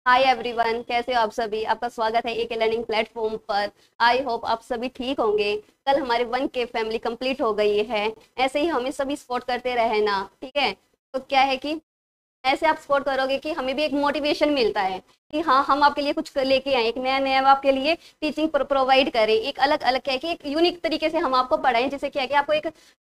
Hi everyone, कैसे हो आप सभी। आपका स्वागत है एक लर्निंग प्लेटफॉर्म पर। आई होप आप सभी ठीक होंगे। कल हमारे 1K फैमिली कंप्लीट हो गई है। ऐसे ही हमें सभी सपोर्ट करते रहे ना, ठीक है। तो क्या है कि ऐसे आप सपोर्ट करोगे कि हमें भी एक मोटिवेशन मिलता है कि हाँ, हम आपके लिए कुछ लेके आए, एक नया नया आपके लिए टीचिंग प्रोवाइड करें, एक अलग अलग क्या है कि एक यूनिक तरीके से हम आपको पढ़ाएं, जिससे क्या है कि आपको एक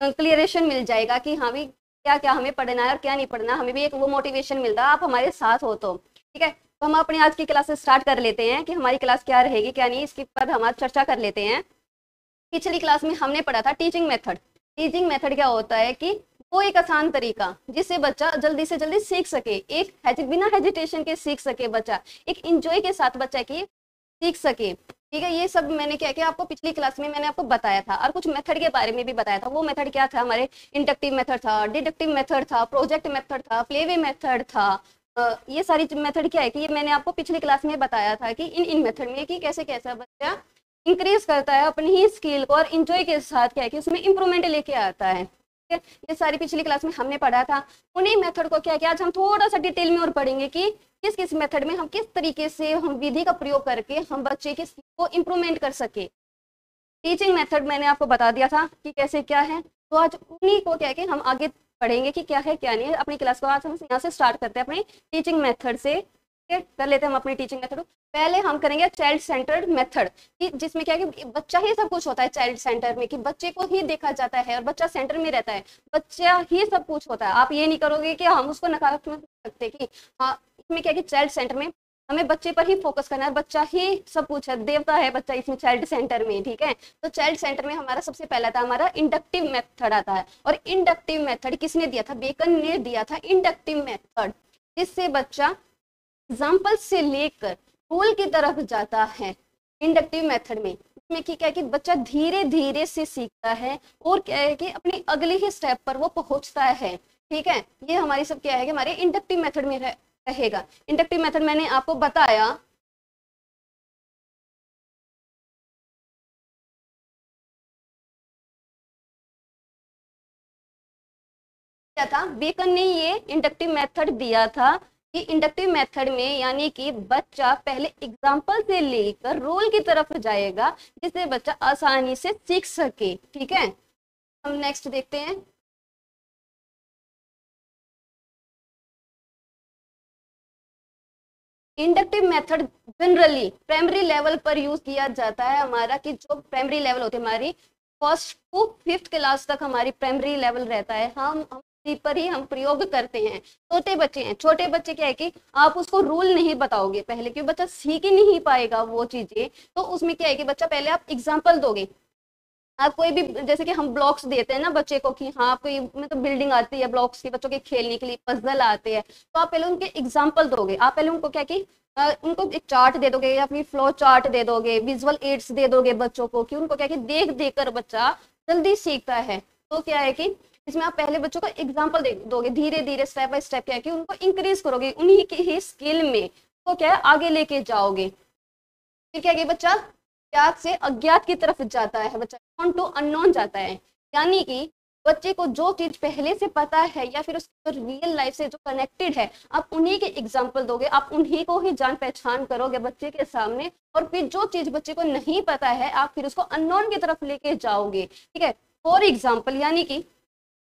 क्लियरेशन मिल जाएगा कि हाँ भी क्या क्या हमें पढ़ना है और क्या नहीं पढ़ना। हमें भी एक वो मोटिवेशन मिलता है, आप हमारे साथ हो तो ठीक है। तो हम अपनी आज की क्लास स्टार्ट कर लेते हैं कि हमारी क्लास क्या रहेगी क्या नहीं, इसके बाद हम आज चर्चा कर लेते हैं। पिछली क्लास में हमने पढ़ा था टीचिंग मेथड। टीचिंग मेथड क्या होता है कि वो एक आसान तरीका जिससे बच्चा जल्दी से जल्दी सीख सके, एक बिना हेजिटेशन के सीख सके बच्चा, एक इंजॉय के साथ बच्चा की सीख सके। ठीक है, ये सब मैंने क्या किया आपको पिछली क्लास में मैंने आपको बताया था, और कुछ मेथड के बारे में भी बताया था। वो मेथड क्या था हमारे, इंडक्टिव मेथड था, डिडक्टिव मेथड था, प्रोजेक्ट मेथड था, प्लेवे मेथड था। ये सारी मेथड क्या है कि ये मैंने आपको पिछली क्लास में बताया था कि इन मेथड में कि कैसे कैसा बच्चा इंक्रीज करता है अपनी ही स्किल को और इंजॉय के साथ क्या है कि उसमें इंप्रूवमेंट लेके आता है। ठीक है, ये सारी पिछली क्लास में हमने पढ़ा था। उन्हीं मेथड को क्या किया आज हम थोड़ा सा डिटेल में और पढ़ेंगे कि किस किस मेथड में हम किस तरीके से हम विधि का प्रयोग करके हम बच्चे की स्किल को इम्प्रूवमेंट कर सके। टीचिंग मेथड मैंने आपको बता दिया था कि कैसे क्या है, तो आज उन्हीं को क्या है कि हम आगे पढ़ेंगे कि क्या है क्या नहीं है। अपनी क्लास को आज हम यहाँ से स्टार्ट करते हैं अपनी टीचिंग मेथड से। कर लेते हैं हम अपनी टीचिंग मेथड। पहले हम करेंगे चाइल्ड सेंटर्ड मेथड, कि जिसमें क्या है कि बच्चा ही सब कुछ होता है। चाइल्ड सेंटर में कि बच्चे को ही देखा जाता है और बच्चा सेंटर में रहता है, बच्चा ही सब कुछ होता है। आप ये नहीं करोगे कि हम उसको नकारात्मक सकते कि हाँ, इसमें क्या है कि चाइल्ड सेंटर में हमें बच्चे पर ही फोकस करना है, बच्चा ही सब कुछ है, देवता है बच्चा इसमें चाइल्ड सेंटर में। ठीक है, तो चाइल्ड सेंटर में हमारा सबसे पहला था हमारा इंडक्टिव मेथड आता है। और इंडक्टिव मेथड किसने दिया था, बेकन ने दिया था इंडक्टिव मेथड, जिससे बच्चा एग्जाम्पल से लेकर रूल की तरफ जाता है। इंडक्टिव मेथड में इसमें क्या है कि बच्चा धीरे धीरे से सीखता है और क्या है कि अपनी अगली ही स्टेप पर वो पहुंचता है। ठीक है, ये हमारी सब क्या है कि हमारे इंडक्टिव मेथड में रहेगा। इंडक्टिव मेथड मैंने आपको बताया क्या था, बेकन ने ये इंडक्टिव मेथड दिया था कि इंडक्टिव मेथड में यानी कि बच्चा पहले एग्जाम्पल से लेकर रोल की तरफ जाएगा, जिससे बच्चा आसानी से सीख सके। ठीक है, हम नेक्स्ट देखते हैं। Inductive method generally primary level पर यूज किया जाता है हमारा, कि जो प्राइमरी लेवल होती है हमारी फर्स्ट टू फिफ्थ क्लास तक हमारी प्राइमरी लेवल रहता है, हम इसी पर ही हम प्रयोग करते हैं। छोटे बच्चे हैं, छोटे बच्चे क्या है कि आप उसको रूल नहीं बताओगे पहले, क्योंकि बच्चा सीख ही नहीं पाएगा वो चीजें। तो उसमें क्या है कि बच्चा पहले आप एग्जाम्पल दोगे। आप कोई भी जैसे कि हम ब्लॉक्स देते हैं ना बच्चे को कि हाँ आपको ये मतलब बिल्डिंग आती है ब्लॉक्स की, बच्चों के खेलने के लिए पजल आते हैं, तो आप पहले उनके एग्जाम्पल दोगे। आप पहले उनको क्या कि उनको एक चार्ट दे दोगे या फिर फ्लो चार्ट दे दोगे, विजुअल एड्स दे दोगे बच्चों को, कि उनको क्या कि देख देख कर बच्चा जल्दी सीखता है। तो क्या है कि इसमें आप पहले बच्चों को एग्जाम्पल दे दोगे, धीरे धीरे स्टेप बाय स्टेप क्या है कि उनको इंक्रीज करोगे उन्हीं की ही स्किल में, तो क्या है आगे लेके जाओगे। फिर क्या है कि बच्चा ज्ञात से अज्ञात की तरफ जाता है, बच्चा नॉन टू अननोन जाता है। यानी कि बच्चे को जो चीज पहले से पता है या फिर उसकी रियल लाइफ से जो कनेक्टेड है, आप उन्हीं के एग्जाम्पल दोगे, आप उन्हीं को ही जान पहचान करोगे बच्चे के सामने। और फिर जो चीज बच्चे को नहीं पता है आप फिर उसको अननोन की तरफ लेके जाओगे। ठीक है, फॉर एग्जाम्पल यानी कि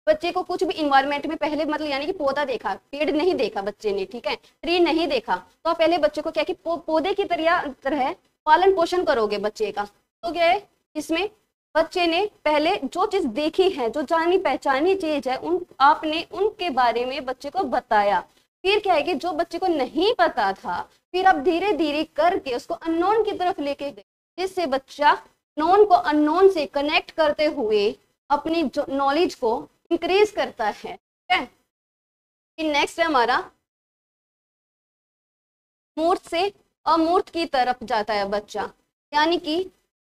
बच्चे को कुछ भी इन्वायरमेंट में पहले मतलब यानी कि पौधा देखा, पेड़ नहीं देखा बच्चे ने, ठीक है, ट्री नहीं देखा, तो आप पहले बच्चे को क्या कि पौधे की तरह पालन पोषण करोगे बच्चे का। तो क्या है इसमें बच्चे ने पहले जो चीज देखी है, जो जानी पहचानी चीज है, उन आपने उनके बारे में बच्चे को बताया। फिर क्या है कि जो बच्चे को नहीं पता था फिर आप धीरे धीरे करके उसको अननोन की तरफ लेके गए, जिससे बच्चा नोन को अननोन से कनेक्ट करते हुए अपनी नॉलेज को इंक्रीज करता है। ठीक है, नेक्स्ट है हमारा मूर्त से अमूर्त की तरफ जाता है बच्चा। यानी कि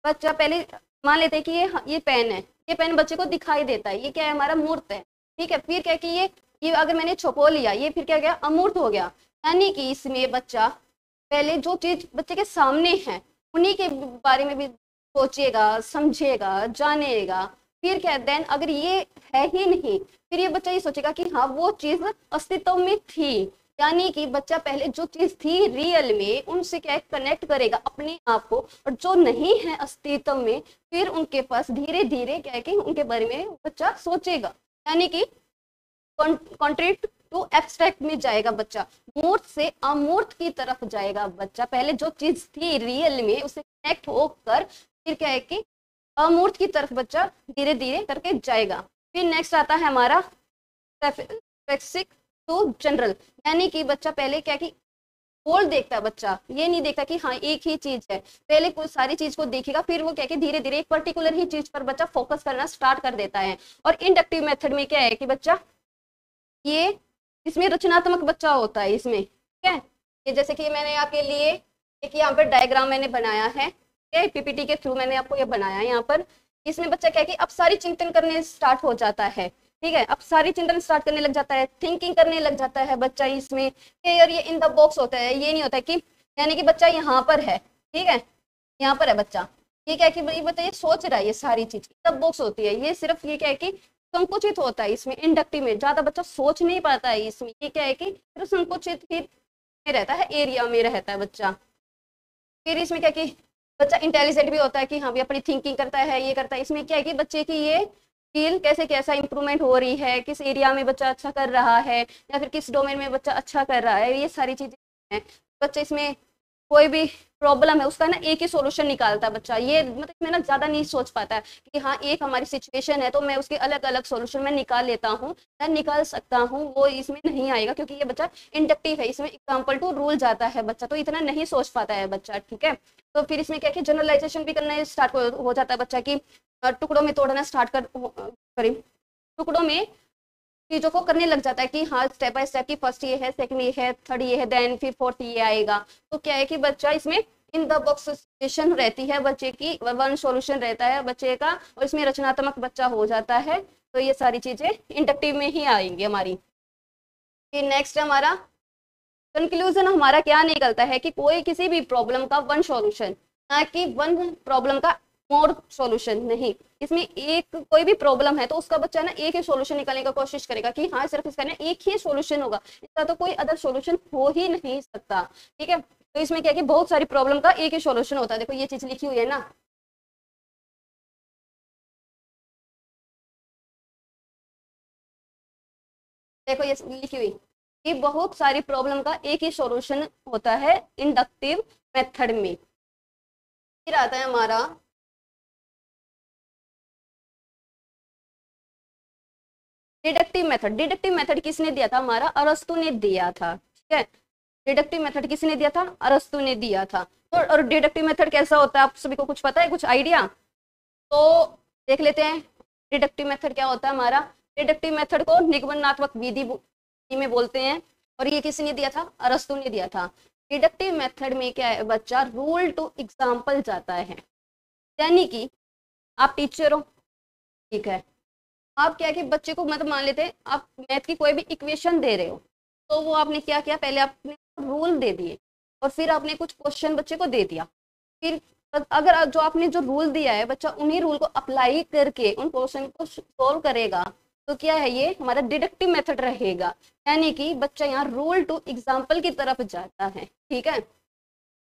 बच्चा पहले मान लेते हैं कि ये पेन है, ये पेन बच्चे को दिखाई देता है, ये क्या है हमारा मूर्त है। ठीक है, फिर क्या है कि ये अगर मैंने छुपो लिया, ये फिर क्या गया अमूर्त हो गया। यानी कि इसमें बच्चा पहले जो चीज बच्चे के सामने है उन्हीं के बारे में भी सोचेगा, समझेगा, जानेगा। फिर क्या देन अगर ये है ही नहीं, फिर ये बच्चा ये सोचेगा कि हाँ वो चीज अस्तित्व में थी, यानी कि बच्चा पहले जो चीज थी रियल में उनसे क्या है कनेक्ट करेगा अपने आप को, और जो नहीं है अस्तित्व में फिर उनके पास धीरे धीरे क्या है कि उनके बारे में बच्चा सोचेगा, यानी कि कॉन्ट्रेक्ट टू एब्स्ट्रैक्ट में जाएगा बच्चा, मूर्त से अमूर्त की तरफ जाएगा बच्चा। पहले जो चीज थी रियल में उससे कनेक्ट होकर फिर क्या है कि अमूर्त की तरफ बच्चा धीरे धीरे करके जाएगा। फिर नेक्स्ट आता है हमारा स्पेसिफिक टू जनरल, यानी कि बच्चा पहले क्या कि होल देखता है बच्चा, ये नहीं देखता कि हाँ एक ही चीज है, पहले कुछ सारी चीज को देखेगा फिर वो क्या कि धीरे धीरे एक पर्टिकुलर ही चीज पर बच्चा फोकस करना स्टार्ट कर देता है। और इंडक्टिव मेथड में क्या है कि बच्चा ये इसमें रचनात्मक बच्चा होता है इसमें, ठीक है। ये जैसे कि मैंने आपके लिए एक यहाँ पर डायग्राम मैंने बनाया है, पीपीटी के थ्रू मैंने आपको ये बनाया है यहाँ पर। इसमें बच्चा क्या है कि अब सारी चिंतन करने स्टार्ट हो जाता है, ठीक है, अब सारी चिंतन स्टार्ट करने लग जाता है, थिंकिंग करने लग जाता है बच्चा इसमें। यार ये इन द बॉक्स होता है, ये नहीं होता है कि यानी कि बच्चा यहाँ पर है, ठीक है, यहाँ पर है बच्चा, ये क्या है कि बच्चा ये सोच रहा है, ये सारी चीज इन द बॉक्स होती है, ये सिर्फ ये क्या है कि संकुचित होता है इसमें। इंडक्टिव में ज्यादा बच्चा सोच नहीं पाता है इसमें, ये क्या है कि सिर्फ संकुचित ही में रहता है, एरिया में रहता है बच्चा। फिर इसमें क्या कि बच्चा इंटेलिजेंट भी होता है कि हाँ भी अपनी थिंकिंग करता है, ये करता है। इसमें क्या है कि बच्चे की ये स्किल कैसे कैसा इंप्रूवमेंट हो रही है, किस एरिया में बच्चा अच्छा कर रहा है या फिर किस डोमेन में बच्चा अच्छा कर रहा है, ये सारी चीजें हैं। बच्चे इसमें कोई भी प्रॉब्लम है उसका ना एक ही सॉल्यूशन निकालता है बच्चा, ये मतलब इसमें ना ज्यादा नहीं सोच पाता है कि हाँ एक हमारी सिचुएशन है तो मैं उसके अलग अलग सॉल्यूशन में निकाल लेता हूँ या निकाल सकता हूँ, वो इसमें नहीं आएगा क्योंकि ये बच्चा इंडक्टिव है। इसमें एग्जाम्पल टू रूल जाता है बच्चा, तो इतना नहीं सोच पाता है बच्चा, ठीक है। तो फिर इसमें क्या कि जनरलाइजेशन भी करना स्टार्ट हो जाता है बच्चा की टुकड़ों में तोड़ना स्टार्ट कर सॉरी टुकड़ों में चीजों को करने लग जाता है कि हाँ स्टेप बाय स्टेप की फर्स्ट ये है, सेकंड ये है, थर्ड ये है, देन फिर फोर्थ ये आएगा। तो क्या है कि बच्चा इसमें इन द बॉक्स सिचुएशन रहती है बच्चे की, वन सॉल्यूशन रहता है बच्चे का, और इसमें रचनात्मक बच्चा हो जाता है। तो ये सारी चीजें इंडक्टिव में ही आएंगी हमारी। नेक्स्ट हमारा कंक्लूजन हमारा क्या निकलता है कि कोई किसी भी प्रॉब्लम का वन सॉल्यूशन, ना कि वन प्रॉब्लम का मोर सॉल्यूशन नहीं। इसमें एक कोई भी प्रॉब्लम है तो उसका बच्चा ना एक ही सॉल्यूशन निकालने का कोशिश करेगा कि हाँ सिर्फ इसका ना एक ही सॉल्यूशन होगा, इसका तो कोई अदर सॉल्यूशन हो ही नहीं सकता, ठीक है। तो इसमें क्या है कि बहुत सारी प्रॉब्लम का एक ही सॉल्यूशन होता है। देखो ये चीज लिखी हुई है ना, देखो ये लिखी हुई कि बहुत सारी प्रॉब्लम का एक ही सॉल्यूशन होता है इंडक्टिव मेथड में। फिर आता है हमारा डिडक्टिव मेथड। डिडक्टिव मेथड किसने दिया था? हमारा अरस्तु ने दिया था, ठीक है। डिडक्टिव मेथड किसने दिया था? अरस्तु ने दिया था। तो और डिडक्टिव मेथड कैसा होता है आप सभी को कुछ पता है, कुछ आइडिया? तो देख लेते हैं डिडक्टिव मेथड क्या होता है हमारा। डिडक्टिव मेथड को निगमनात्मक विधि में बोलते हैं, और ये किसने दिया था? अरस्तु ने दिया था। डिडक्टिव मेथड में क्या है बच्चा, रूल टू एग्जाम्पल जाता है, यानी कि आप टीचर हो, ठीक है, आप क्या कि बच्चे को मतलब मान लेते हैं आप मैथ की कोई भी इक्वेशन दे रहे हो, तो वो आपने क्या किया, पहले आपने रूल दे दिए और फिर आपने कुछ क्वेश्चन बच्चे को दे दिया। फिर अगर जो आपने जो रूल दिया है बच्चा उन्हीं रूल को अप्लाई करके उन क्वेश्चन को सोल्व करेगा तो क्या है, ये हमारा डिडक्टिव मेथड रहेगा। यानी कि बच्चा यहाँ रूल टू एग्जाम्पल की तरफ जाता है, ठीक है।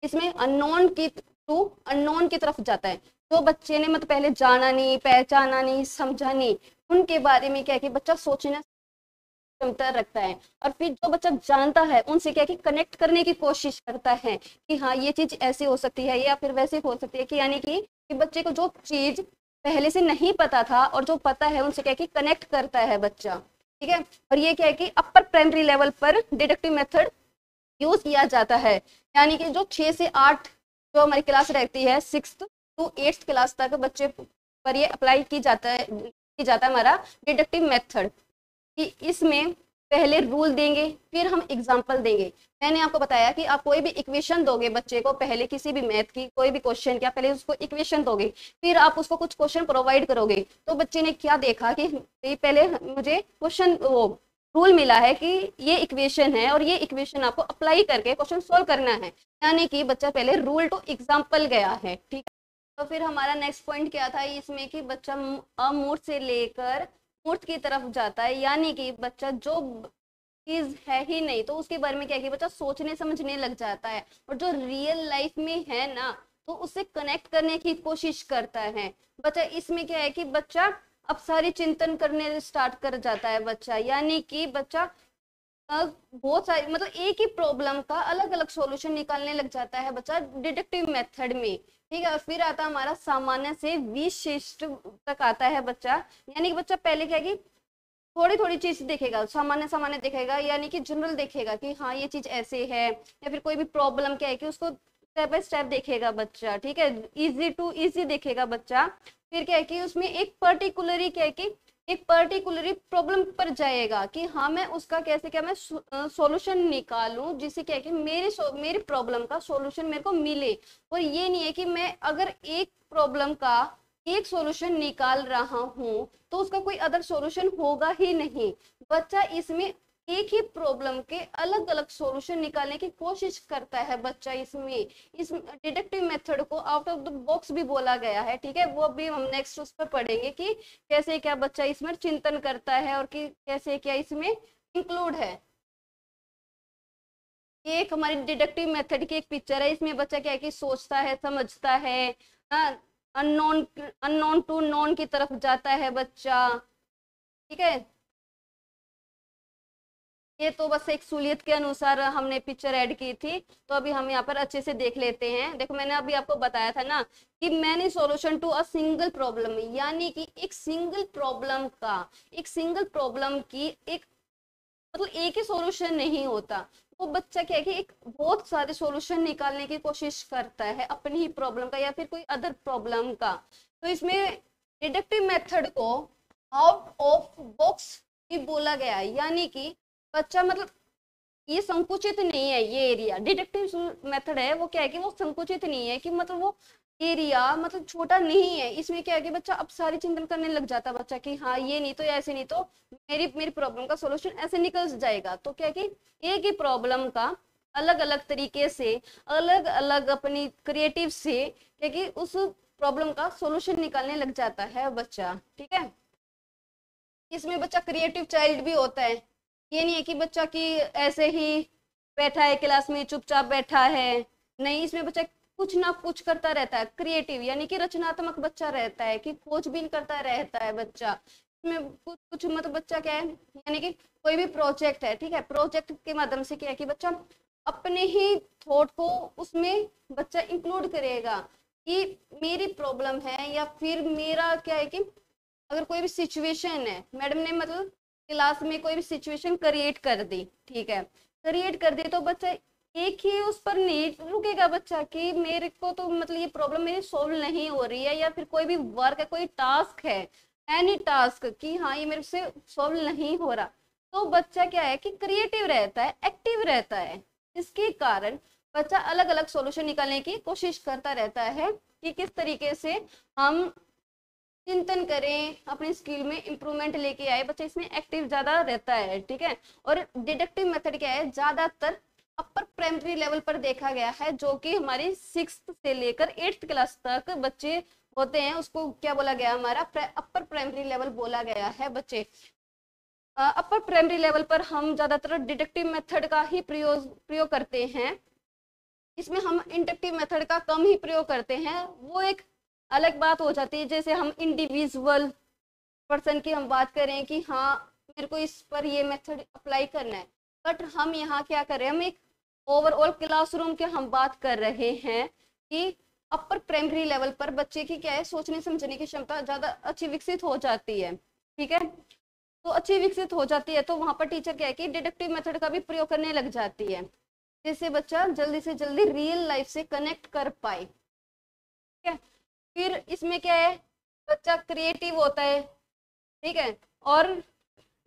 इसमें अननोन की टू अननोन की तरफ जाता है। जो बच्चे ने मतलब पहले जाना नहीं, पहचाना नहीं, समझा नहीं, उनके बारे में क्या है कि बच्चा सोचने क्षमता रखता है। और फिर जो बच्चा जानता है उनसे क्या है कि कनेक्ट करने की कोशिश करता है कि हाँ ये चीज ऐसे हो सकती है या फिर वैसे हो सकती है, कि यानी कि बच्चे को जो चीज पहले से नहीं पता था और जो पता है उनसे क्या है कि कनेक्ट करता है बच्चा, ठीक है। और ये क्या है कि अपर प्राइमरी लेवल पर डिडक्टिव मेथड यूज किया जाता है, यानी कि जो 6 से 8 जो हमारी क्लास रहती है 6th to 8th क्लास तक बच्चे पर ये अप्लाई की जाता है हमारा डिडक्टिव मेथड। कि इसमें पहले रूल देंगे फिर हम एग्जाम्पल देंगे। मैंने आपको बताया कि आप कोई भी इक्वेशन दोगे बच्चे को, पहले किसी भी मैथ की कोई भी क्वेश्चन क्या पहले उसको इक्वेशन दोगे, फिर आप उसको कुछ क्वेश्चन प्रोवाइड करोगे। तो बच्चे ने क्या देखा कि पहले मुझे क्वेश्चन वो रूल मिला है कि ये इक्वेशन है और ये इक्वेशन आपको अप्लाई करके क्वेश्चन सोल्व करना है, यानी कि बच्चा पहले रूल टू एग्जाम्पल गया है, ठीक है। तो फिर हमारा नेक्स्ट पॉइंट क्या था इसमें कि बच्चा अमूर्त से लेकर मूर्त की तरफ जाता है, यानी कि बच्चा जो चीज है ही नहीं, तो उसके बारे में क्या है कि बच्चा सोचने समझने लग जाता है, और जो रियल लाइफ में है ना तो उससे कनेक्ट करने की कोशिश करता है बच्चा। इसमें क्या है कि बच्चा अब सारी चिंतन करने स्टार्ट कर जाता है बच्चा, यानी कि बच्चा बहुत सारी मतलब एक ही प्रॉब्लम का अलग अलग सॉल्यूशन निकालने लग जाता है बच्चा डिडक्टिव मेथड में, ठीक है। और फिर आता है हमारा सामान्य से विशिष्ट तक आता है बच्चा, यानी कि बच्चा पहले क्या है कि थोड़ी थोड़ी चीज देखेगा, सामान्य सामान्य देखेगा, यानी कि जनरल देखेगा कि हाँ ये चीज ऐसे है, या फिर कोई भी प्रॉब्लम क्या है कि उसको स्टेप बाय स्टेप देखेगा बच्चा, ठीक है। इजी टू इजी देखेगा बच्चा। फिर क्या है कि उसमें एक पर्टिकुलरी क्या है कि एक पर्टिकुलरी प्रॉब्लम पर जाएगा कि हाँ मैं उसका कैसे क्या मैं सॉल्यूशन निकालूं, जिससे क्या है कि मेरी प्रॉब्लम का सॉल्यूशन मेरे को मिले। और ये नहीं है कि मैं अगर एक प्रॉब्लम का एक सॉल्यूशन निकाल रहा हूं तो उसका कोई अदर सॉल्यूशन होगा ही नहीं। बच्चा इसमें एक ही प्रॉब्लम के अलग अलग सॉल्यूशन निकालने की कोशिश करता है बच्चा। इसमें इस डिडक्टिव मेथड को आउट ऑफ द बॉक्स भी बोला गया है, ठीक है। वो भी हम नेक्स्ट उस पर पढ़ेंगे कि कैसे क्या बच्चा इसमें चिंतन करता है और कि कैसे क्या इसमें इंक्लूड है। ये एक हमारी डिडक्टिव मेथड की एक पिक्चर है। इसमें बच्चा क्या है कि सोचता है, समझता है, अननोन अननोन टू नोन की तरफ जाता है बच्चा, ठीक है। ये तो बस एक सूलियत के अनुसार हमने पिक्चर ऐड की थी, तो अभी हम यहाँ पर अच्छे से देख लेते हैं। देखो मैंने अभी आपको बताया था ना कि many solution to a single problem, यानी कि एक सिंगल प्रॉब्लम की एक मतलब एक ही सॉल्यूशन नहीं होता। वो बच्चा क्या है कि एक बहुत सारे सॉल्यूशन निकालने की कोशिश करता है अपनी ही प्रॉब्लम का या फिर कोई अदर प्रॉब्लम का। तो इसमें डिडक्टिव मेथड को आउट ऑफ बॉक्स भी बोला गया है, यानी कि बच्चा मतलब ये संकुचित नहीं है। ये एरिया डिडक्टिव मेथड है वो क्या है कि वो संकुचित नहीं है, कि मतलब वो एरिया मतलब छोटा नहीं है। इसमें क्या है कि बच्चा अब सारी चिंतन करने लग जाता है बच्चा कि हाँ ये नहीं तो ऐसे नहीं तो मेरी मेरी प्रॉब्लम का सॉल्यूशन ऐसे निकल जाएगा। तो क्या है कि एक ही प्रॉब्लम का अलग अलग तरीके से अलग अलग अपनी क्रिएटिव से क्या कि उस प्रॉब्लम का सॉल्यूशन निकालने लग जाता है बच्चा, ठीक है। इसमें बच्चा क्रिएटिव चाइल्ड भी होता है। ये नहीं है कि बच्चा की ऐसे ही बैठा है क्लास में चुपचाप बैठा है, नहीं, इसमें बच्चा कुछ ना कुछ करता रहता है, क्रिएटिव यानी कि रचनात्मक बच्चा रहता है, कि खोजबीन करता रहता है बच्चा। इसमें कुछ कुछ मतलब बच्चा क्या है, यानी कि कोई भी प्रोजेक्ट है, ठीक है, प्रोजेक्ट के माध्यम से क्या है कि बच्चा अपने ही थॉट को उसमें बच्चा इंक्लूड करेगा कि मेरी प्रॉब्लम है, या फिर मेरा क्या है कि अगर कोई भी सिचुएशन है, मैडम ने मतलब क्लास में कोई भी सिचुएशन क्रिएट कर दी, ठीक है, क्रिएट कर दी, तो बच्चा एक ही उस पर नहीं रुकेगा बच्चा कि मेरे को तो मतलब ये प्रॉब्लम मेरी सोल्व नहीं हो रही है, या फिर कोई भी वर्क है, कोई टास्क है, एनी टास्क कि हाँ ये मेरे से सोल्व नहीं हो रहा, तो बच्चा क्या है कि क्रिएटिव रहता है, एक्टिव रहता है। इसके कारण बच्चा अलग अलग सॉल्यूशन निकालने की कोशिश करता रहता है कि किस तरीके से हम चिंतन करें, अपनी स्किल में इंप्रूवमेंट लेके आए। बच्चा इसमें एक्टिव ज्यादा रहता है, ठीक है। और डिडक्टिव मेथड क्या है, ज्यादातर अपर प्राइमरी लेवल पर देखा गया है, जो कि हमारी 6th से लेकर 8th क्लास तक बच्चे होते हैं, उसको क्या बोला गया, हमारा अपर प्राइमरी लेवल बोला गया है बच्चे। अपर प्राइमरी लेवल पर हम ज्यादातर डिडक्टिव मेथड का ही प्रयोग करते हैं। इसमें हम इंडक्टिव मेथड का कम ही प्रयोग करते हैं, वो एक अलग बात हो जाती है। जैसे हम इंडिविजुअल पर्सन की हम बात करें कि हाँ मेरे को इस पर ये मेथड अप्लाई करना है, बट हम यहाँ क्या कर रहे हैं, हम एक ओवरऑल क्लासरूम के हम बात कर रहे हैं कि अपर प्राइमरी लेवल पर बच्चे की क्या है, सोचने समझने की क्षमता ज्यादा अच्छी विकसित हो जाती है, ठीक है। तो अच्छी विकसित हो जाती है तो वहां पर टीचर क्या है कि डिडक्टिव मेथड का भी प्रयोग करने लग जाती है, जिससे बच्चा जल्दी से जल्दी रियल लाइफ से कनेक्ट कर पाए, ठीक है। फिर इसमें क्या है, बच्चा क्रिएटिव होता है, ठीक है, और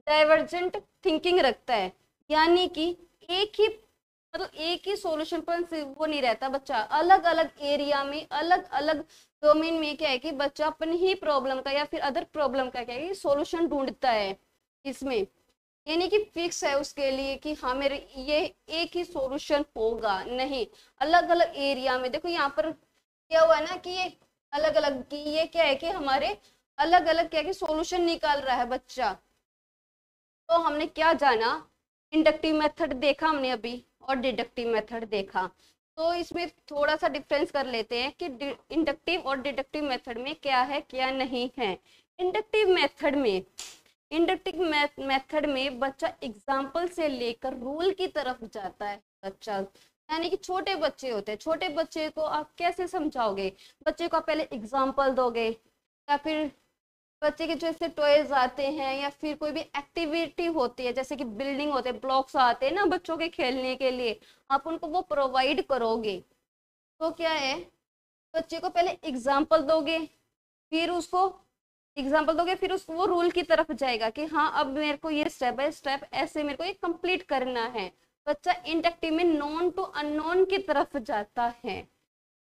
डाइवर्जेंट थिंकिंग रखता है, यानी कि एक ही मतलब एक ही सॉल्यूशन पर वो नहीं रहता बच्चा, अलग अलग एरिया में अलग अलग डोमेन में क्या है कि बच्चा अपनी ही प्रॉब्लम का या फिर अदर प्रॉब्लम का क्या है सॉल्यूशन ढूंढता है इसमें, यानी कि फिक्स है उसके लिए कि हाँ मेरे ये एक ही सॉल्यूशन होगा, नहीं, अलग अलग एरिया में। देखो यहाँ पर क्या हुआ ना कि ये अलग अलग की ये क्या है कि हमारे अलग अलग क्या है कि सॉल्यूशन निकाल रहा है बच्चा। तो हमने क्या जाना इंडक्टिव मेथड देखा हमने अभी और डिडक्टिव मेथड देखा। तो इसमें थोड़ा सा डिफरेंस कर लेते हैं कि इंडक्टिव और डिडक्टिव मेथड में क्या है क्या नहीं है। इंडक्टिव मेथड में बच्चा एग्जाम्पल से लेकर रूल की तरफ जाता है बच्चा, यानी कि छोटे बच्चे होते हैं, छोटे बच्चे को आप कैसे समझाओगे, बच्चे को आप पहले एग्जाम्पल दोगे, या फिर बच्चे के जैसे टॉयज आते हैं या फिर कोई भी एक्टिविटी होती है जैसे कि बिल्डिंग होते हैं, ब्लॉक्स आते हैं ना बच्चों के खेलने के लिए, आप उनको वो प्रोवाइड करोगे। तो क्या है, बच्चे को पहले एग्जाम्पल दोगे, फिर उसको वो रूल की तरफ जाएगा कि हाँ अब मेरे को ये स्टेप बाय स्टेप ऐसे मेरे को ये कंप्लीट करना है। बच्चा इंडक्टिव में नॉन टू अननोन की तरफ जाता है।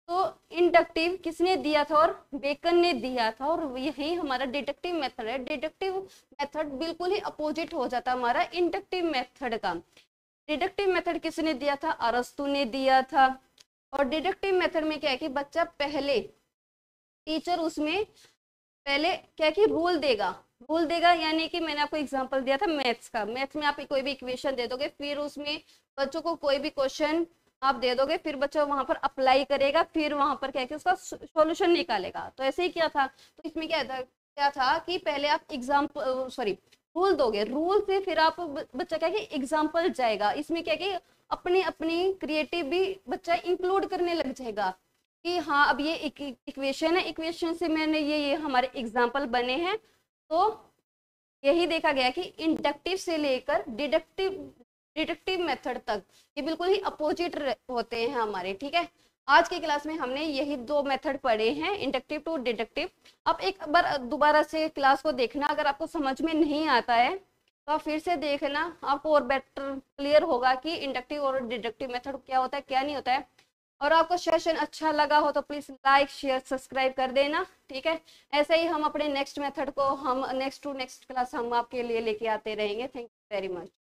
तो इंडक्टिव किसने दिया था, और बेकन ने दिया था, और यही हमारा डिडक्टिव मेथड है। डिडक्टिव मेथड बिल्कुल ही अपोजिट हो जाता है हमारा इंडक्टिव मेथड का। डिडक्टिव मेथड किसने दिया था, अरस्तु ने दिया था। और डिडक्टिव मेथड में क्या है कि बच्चा पहले, टीचर उसमें पहले क्या है कि रूल देगा, यानी कि मैंने आपको एग्जांपल दिया था मैथ्स का, मैथ्स में आप कोई भी इक्वेशन दे दोगे, फिर उसमें बच्चों को कोई भी क्वेश्चन आप दे दोगे, फिर बच्चा वहां पर अप्लाई करेगा, फिर वहां पर क्या है कि उसका सॉल्यूशन निकालेगा। तो ऐसे ही क्या था, तो इसमें क्या था कि पहले आप रूल दोगे, रूल से फिर आप बच्चा क्या है कि एग्जाम्पल जाएगा। इसमें क्या है कि अपनी अपनी क्रिएटिव भी बच्चा इंक्लूड करने लग जाएगा कि हाँ अब ये इक्वेशन है, इक्वेशन से मैंने ये हमारे एग्जाम्पल बने हैं। तो यही देखा गया कि इंडक्टिव से लेकर डिडक्टिव मेथड तक ये बिल्कुल ही अपोजिट होते हैं हमारे, ठीक है। आज की क्लास में हमने यही दो मेथड पढ़े हैं, इंडक्टिव टू डिडक्टिव। आप एक बार दोबारा से क्लास को देखना, अगर आपको समझ में नहीं आता है तो आप फिर से देखना, आपको और बेटर क्लियर होगा कि इंडक्टिव और डिडक्टिव मेथड क्या होता है क्या नहीं होता है। और आपको सेशन अच्छा लगा हो तो प्लीज लाइक शेयर सब्सक्राइब कर देना, ठीक है। ऐसे ही हम अपने नेक्स्ट मेथड को हम नेक्स्ट टू नेक्स्ट क्लास हम आपके लिए लेके आते रहेंगे। Thank you very much.